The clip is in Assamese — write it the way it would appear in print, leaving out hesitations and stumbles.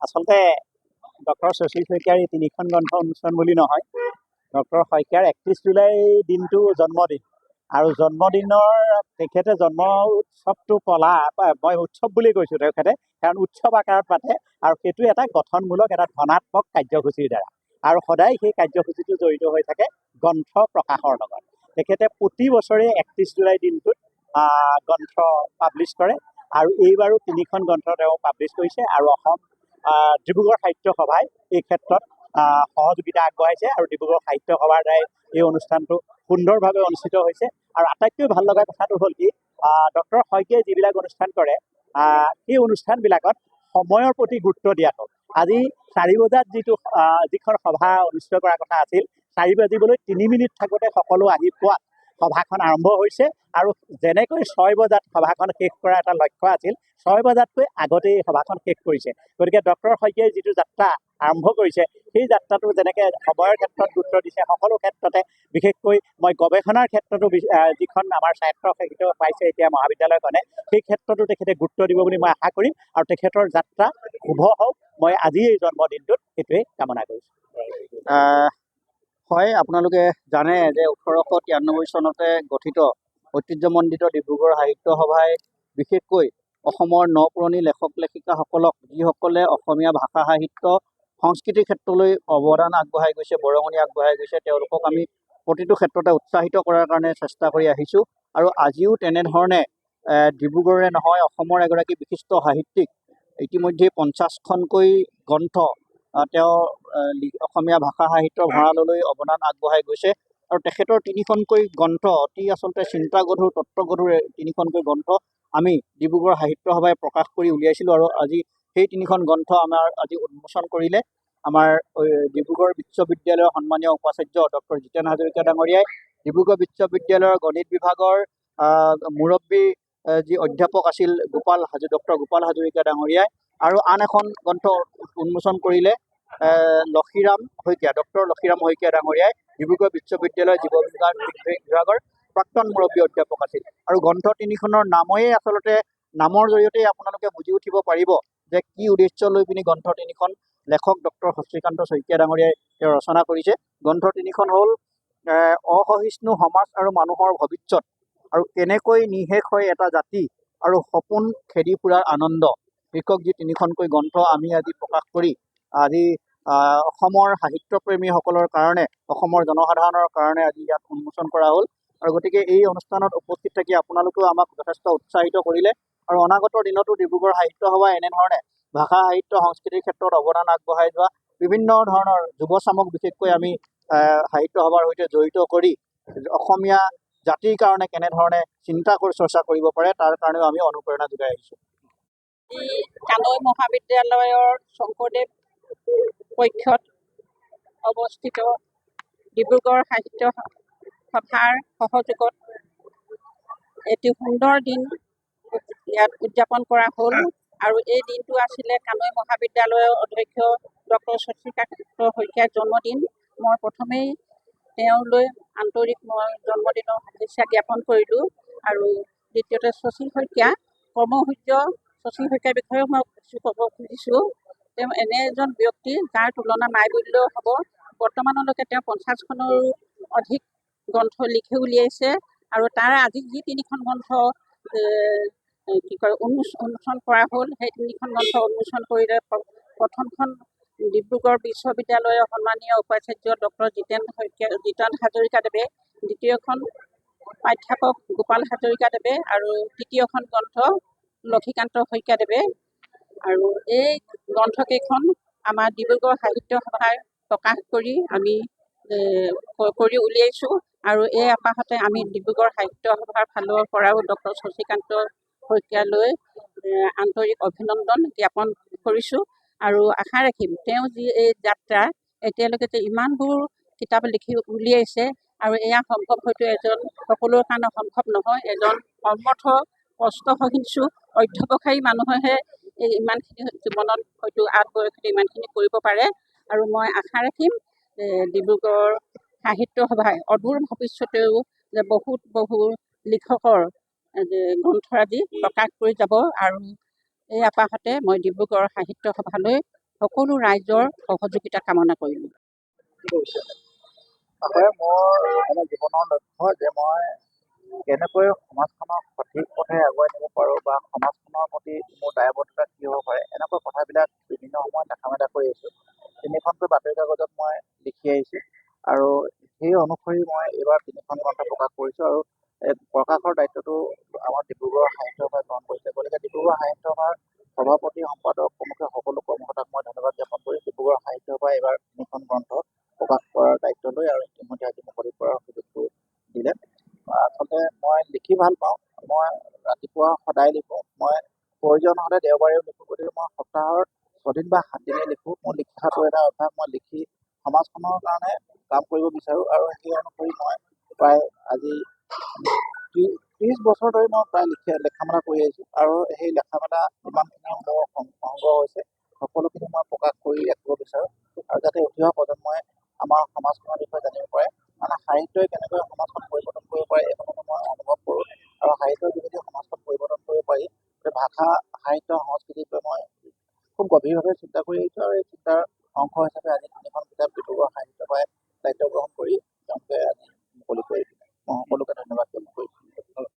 আচলতে ডক্টৰ শশী শইকীয়াৰ এই তিনিখন গ্ৰন্থ উন্মোচন বুলি নহয়, ডক্টৰ শইকীয়াৰ 31 জুলাই দিনটো জন্মদিন আৰু জন্মদিনৰ তেখেতে জন্ম উৎসৱটো মই উৎসৱ বুলি কৈছোঁ তেখেতে, কাৰণ উৎসৱ আকাৰত পাতে আৰু সেইটো এটা গঠনমূলক এটা ধনাত্মক কাৰ্যসূচীৰ দ্বাৰা আৰু সদায় সেই কাৰ্যসূচীটো জড়িত হৈ থাকে গ্ৰন্থ প্ৰকাশৰ লগত। তেখেতে প্ৰতি বছৰে 31 জুলাই দিনটোত গ্ৰন্থ পাব্লিছ কৰে আৰু এইবাৰো 3খন গ্ৰন্থ তেওঁ পাব্লিছ কৰিছে আৰু অসম ডিব্ৰুগড় সাহিত্য সভাই এই ক্ষেত্ৰত সহযোগিতা আগবঢ়াইছে আৰু ডিব্ৰুগড় সাহিত্য সভাৰ দ্বাৰাই এই অনুষ্ঠানটো সুন্দৰভাৱে অনুষ্ঠিত হৈছে। আৰু আটাইতকৈ ভাল লগা কথাটো হ'ল কি, ডক্টৰ শইকীয়াই যিবিলাক অনুষ্ঠান কৰে সেই অনুষ্ঠানবিলাকত সময়ৰ প্ৰতি গুৰুত্ব দিয়াটো। আজি 4 বজাত যিখন সভা অনুষ্ঠিত কৰাৰ কথা আছিল, 4 বাজিবলৈ 3 মিনিট থাকোঁতে সকলো আহি পোৱাত সভাখন আৰম্ভ হৈছে আৰু যেনেকৈ 6 বজাত সভাখন শেষ কৰাৰ এটা লক্ষ্য আছিল, 6 বজাতকৈ আগতেই সভাখন শেষ কৰিছে। গতিকে ডক্টৰ শইকীয়াই যিটো যাত্ৰা আৰম্ভ কৰিছে, সেই যাত্ৰাটো যেনেকৈ সময়ৰ ক্ষেত্ৰত গুৰুত্ব দিছে, সকলো ক্ষেত্ৰতে বিশেষকৈ মই গৱেষণাৰ ক্ষেত্ৰতো যিখন আমাৰ স্বায়ত্তশাসিত পাইছে এতিয়া মহাবিদ্যালয়খনে, সেই ক্ষেত্ৰতো তেখেতে গুৰুত্ব দিব বুলি মই আশা কৰিম আৰু তেখেতৰ যাত্ৰা শুভ হওক, মই আজি এই জন্মদিনটোত সেইটোৱেই কামনা কৰিছোঁ। হয়, আপোনালোকে জানে যে 1893 চনতে গঠিত ঐতিহ্যমণ্ডিত ডিব্ৰুগড় সাহিত্য সভাই বিশেষকৈ অসমৰ নপুৰণি লেখক লেখিকাসকলক, যিসকলে অসমীয়া ভাষা সাহিত্য সংস্কৃতিৰ ক্ষেত্ৰলৈ অৱদান আগবঢ়াই গৈছে, বৰঙণি আগবঢ়াই গৈছে, তেওঁলোকক আমি প্ৰতিটো ক্ষেত্ৰতে উৎসাহিত কৰাৰ কাৰণে চেষ্টা কৰি আহিছোঁ আৰু আজিও তেনেধৰণে ডিব্ৰুগড়ৰে নহয় অসমৰ এগৰাকী বিশিষ্ট সাহিত্যিক, ইতিমধ্যে 50খনকৈ গ্ৰন্থ তেওঁ অসমীয়া ভাষা সাহিত্যৰ ভঁৰাললৈ অৱদান আগবঢ়াই গৈছে আৰু তেখেতৰ 3খনকৈ গ্ৰন্থ অতি আচলতে চিন্তাগধুৰ তত্ত্বগধুৰ 3খনকৈ গ্ৰন্থ আমি ডিব্ৰুগড় সাহিত্য সভাই প্ৰকাশ কৰি উলিয়াইছিলোঁ আৰু আজি সেই 3খন গ্ৰন্থ আমাৰ আজি উন্মোচন কৰিলে আমাৰ ডিব্ৰুগড় বিশ্ববিদ্যালয়ৰ সন্মানীয় উপাচাৰ্য ডক্টৰ জিতেন হাজৰিকা ডাঙৰীয়াই, ডিব্ৰুগড় বিশ্ববিদ্যালয়ৰ গণিত বিভাগৰ মুৰব্বী যি অধ্যাপক আছিল ডক্টৰ গোপাল হাজৰিকা ডাঙৰীয়াই, আৰু আন এখন গ্ৰন্থ উন্মোচন কৰিলে ডক্টৰ লক্ষীৰাম শইকীয়া ডাঙৰীয়াই, ডিব্ৰুগড় বিশ্ববিদ্যালয়ৰ জীৱ বিজ্ঞান বিভাগৰ প্ৰাক্তন মুৰব্বী অধ্যাপক আছিল। আৰু গ্ৰন্থ 3খনৰ নামৰ জৰিয়তে আপোনালোকে বুজি উঠিব পাৰিব যে কি উদ্দেশ্য লৈ পিনি গ্ৰন্থ 3খন লেখক ডক্টৰ শশীকান্ত শইকীয়া ডাঙৰীয়াই তেওঁ ৰচনা কৰিছে। গ্ৰন্থ 3খন হ'ল অসহিষ্ণু সমাজ আৰু মানুহৰ ভৱিষ্যত আৰু কেনেকৈ নিঃশেষ হয় এটা জাতি আৰু সপোন খেদি ফুৰাৰ আনন্দ শীৰ্ষক যি 3খনকৈ গ্ৰন্থ আমি আজি প্ৰকাশ কৰি আজি অসমৰ সাহিত্যপ্ৰেমীসকলৰ কাৰণে, অসমৰ জনসাধাৰণৰ কাৰণে আজি ইয়াত উন্মোচন কৰা হ'ল। আৰু গতিকে এই অনুষ্ঠানত উপস্থিত থাকি আপোনালোকেও আমাক যথেষ্ট উৎসাহিত কৰিলে আৰু অনাগত দিনতো ডিব্ৰুগড় সাহিত্য সভা এনেধৰণে ভাষা সাহিত্য সংস্কৃতিৰ ক্ষেত্ৰত অৱদান আগবঢ়াই যোৱা বিভিন্ন ধৰণৰ যুৱচামক বিশেষকৈ আমি সাহিত্য সভাৰ সৈতে জড়িত কৰি অসমীয়া জাতিৰ কাৰণে কেনেধৰণে চৰ্চা কৰিব পাৰে তাৰ কাৰণেও আমি অনুপ্ৰেৰণা যোগাই আহিছোঁ। কানৈ মহাবিদ্যালয়ৰ শংকৰদেৱ কক্ষত অৱস্থিত ডিব্ৰুগড় সাহিত্য সভাৰ সহযোগত এটি সুন্দৰ দিন ইয়াত উদযাপন কৰা হ'ল আৰু এই দিনটো আছিলে কানৈ মহাবিদ্যালয়ৰ অধ্যক্ষ ডক্টৰ শশীকান্ত শইকীয়াৰ জন্মদিন। মই প্ৰথমেই তেওঁলৈ আন্তৰিক জন্মদিনৰ শুভেচ্ছা জ্ঞাপন কৰিলোঁ আৰু দ্বিতীয়তে শশী শইকীয়া কৰ্মসূৰ্য শশী শইকীয়াৰ বিষয়ে মই কিছু ক'ব খুজিছোঁ। তেওঁ এনে এজন ব্যক্তি যাৰ তুলনা নাই বুলিলেও হ'ব। বৰ্তমানলৈকে তেওঁ 50খনৰো অধিক গ্ৰন্থ লিখি উলিয়াইছে আৰু তাৰ আজি যি 3খন গ্ৰন্থ উন্মোচন কৰা হ'ল, সেই 3খন গ্ৰন্থ উন্মোচন কৰিলে প্ৰথমখন ডিব্ৰুগড় বিশ্ববিদ্যালয়ৰ সন্মানীয় উপাচাৰ্য ডক্টৰ জিতেন হাজৰিকাদেৱে, দ্বিতীয়খন প্ৰাধ্যাপক গোপাল হাজৰিকাদেৱে আৰু তৃতীয়খন গ্ৰন্থ লক্ষীকান্ত শইকীয়াদেৱে। আৰু এই গ্ৰন্থকেইখন আমাৰ ডিব্ৰুগড় সাহিত্য সভাই প্ৰকাশ কৰি আমি কৰি উলিয়াইছোঁ আৰু এই আপাহতে আমি ডিব্ৰুগড় সাহিত্য সভাৰ ফালৰ পৰাও ডক্টৰ শশীকান্ত শইকীয়ালৈ আন্তৰিক অভিনন্দন জ্ঞাপন কৰিছোঁ আৰু আশা ৰাখিম তেওঁ যি এই যাত্ৰা এতিয়ালৈকে যে ইমানবোৰ কিতাপ লিখি উলিয়াইছে আৰু এয়া সম্ভৱ হয়তো সকলোৰে কাৰণে সম্ভৱ নহয়। এজন কৰ্মঠ কষ্ট সহিষ্ণু অধ্যৱসায়ী মানুহেহে ইমানখিনি জীৱনত হয়তো বয়সত ইমানখিনি কৰিব পাৰে আৰু মই আশা ৰাখিম ডিব্ৰুগড় সাহিত্য সভাই অদূৰ ভৱিষ্যতেও যে বহু লিখকৰ গ্ৰন্থৰাজি প্ৰকাশ কৰি যাব আৰু এই আপাহতে মই ডিব্ৰুগড় সাহিত্য সভালৈ সকলো ৰাইজৰ সহযোগিতা কামনা কৰিলোঁ। হয়, মোৰ মানে জীৱনৰ লক্ষ্য যে মই কেনেকৈ সমাজখনক সঠিক পথে আগুৱাই নিব পাৰোঁ বা সমাজখনৰ প্ৰতি মোৰ দায়বদ্ধতা কি হ'ব পাৰে, এনেকুৱা কথাবিলাক বিভিন্ন সময়ত দেখা মেলা কৰি আহিছোঁ। তিনিখনকৈ বাতৰি কাকতত মই লিখি আহিছোঁ আৰু সেই অনুসৰি মই এইবাৰ 3খন গ্ৰন্থ প্ৰকাশ কৰিছোঁ আৰু প্ৰকাশৰ দায়িত্বটো আমাৰ ডিব্ৰুগড় সাহিত্য সভাই গ্ৰহণ কৰিছে। গতিকে ডিব্ৰুগড় সাহিত্য সভাৰ সভাপতি, সম্পাদক প্ৰমুখ্যে সকলো কৰ্মকৰ্তাক মই ধন্যবাদ জ্ঞাপন কৰি ডিব্ৰুগড় সাহিত্য সভাই এইবাৰ 3খন গ্ৰন্থ প্ৰকাশ কৰাৰ দায়িত্ব লৈ আৰু ইতিমধ্যে আজি মুকলি কৰাৰ সুযোগটো দিলে। আচলতে মই লিখি ভাল পাওঁ। মই ৰাতিপুৱা সদায় লিখোঁ। মই প্ৰয়োজন হ'লে দেওবাৰেও লিখোঁ। গতিকে মই সপ্তাহৰ 6 দিন বা 7 দিনেই লিখোঁ। মোৰ লিখাটো এটা অভ্যাস। মই লিখি সমাজখনৰ কাৰণে কাম কৰিব বিচাৰোঁ আৰু সেই অনুসৰি মই প্ৰায় আজি 30 বছৰ ধৰি মই প্ৰায় লেখা মেলা কৰি আহিছোঁ আৰু সেই লেখা মেলা যিমানখিনি মোৰ সংগ্ৰহ হৈছে সকলোখিনি মই প্ৰকাশ কৰি ৰাখিব বিচাৰোঁ আৰু যাতে উঠি অহা প্ৰজন্মই আমাৰ সমাজখনৰ বিষয়ে জানিব পাৰে। মানে সাহিত্যই কেনেকৈ সমাজখন পৰিৱৰ্তন কৰিব পাৰে এই কথাটো মই অনুভৱ কৰোঁ আৰু সাহিত্যৰ যোগেদি সমাজখন পৰিৱৰ্তন কৰিব পাৰি। ভাষা, সাহিত্য, সংস্কৃতিক লৈ মই খুব গভীৰভাৱে চিন্তা কৰি আহিছোঁ আৰু এই চিন্তাৰ অংশ হিচাপে আজি 3খন কিতাপ ডিব্ৰুগড় সাহিত্য সভাই দায়িত্ব গ্ৰহণ কৰি তেওঁলোকে আজি মুকলি কৰি দিলে। মই সকলোকে ধন্যবাদ।